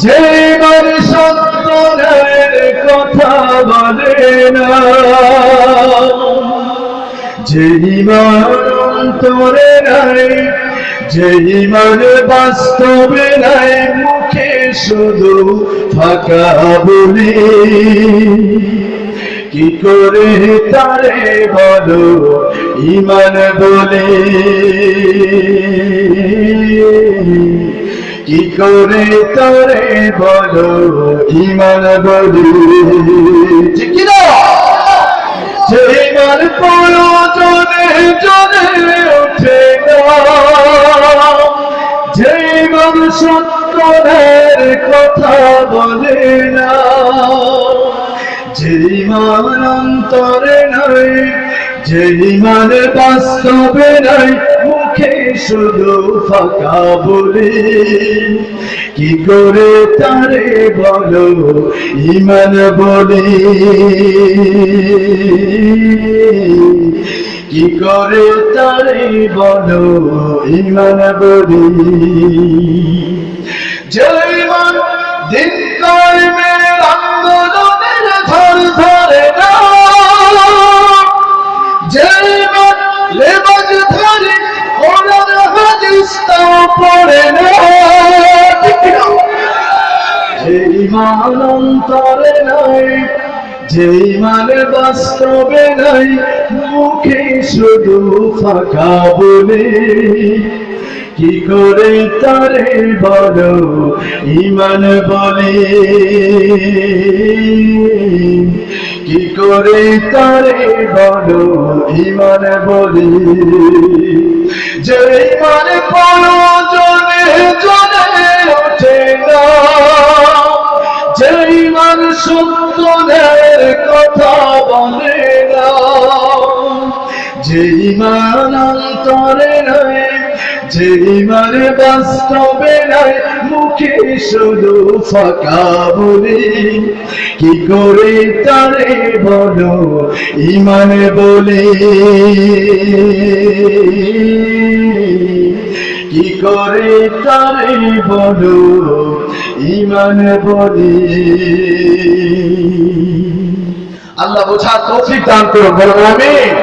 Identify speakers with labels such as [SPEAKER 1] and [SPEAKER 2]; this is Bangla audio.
[SPEAKER 1] যে মান সত্যের কথা বলে না, যে ইমান অন্তরে নাই, যে ইমান বাস্তবে নাই, মুখে শুধু ফাঁকা বলি। কি করে তারে বলো ইমান বলে, কি করে তারে বলো ইমান বলে। ঠিক কি না? যে ইমান প্রয়োজনে জনে ওঠে না, যে ইমান সত্যের কথা বলে না, যে ইমান অন্তরে নাই, যে ইমান বাস্তবে নাই, মুখে শুধু ফাঁকা বলে। কি করে তারে বলো ইমান বলে, কি করে তারে বলো ইমান বলে। যে ইমান দিন কায়েমের আন্দোলনের ধার ধারে না, যে ইমান লেবাস ধারে কোরআন হাদিস তাও পড়ে না, যে ইমান অন্তরে নাই, যে ইমান বাস্তবে নাই, মুখে শুধু ফাঁকা বলে। কি করে তারে বলো ইমান বলে, কি করে তারে বলো ইমান বলে। যে ইমান প্রয়োজনে জনে ওঠে না, যে ইমান সত্যের কথা বলে না, যে ইমান অন্তরে নাই, যে ইমান বাস্তবে নাই, মুখে শুধু ফাঁকা বলে। কি করে তারে বলো ইমান বলে, কি করে তারে বলো ইমান বলে। আল্লাহ বোঝার তৌফিক দান করুন, বলুন আমিন।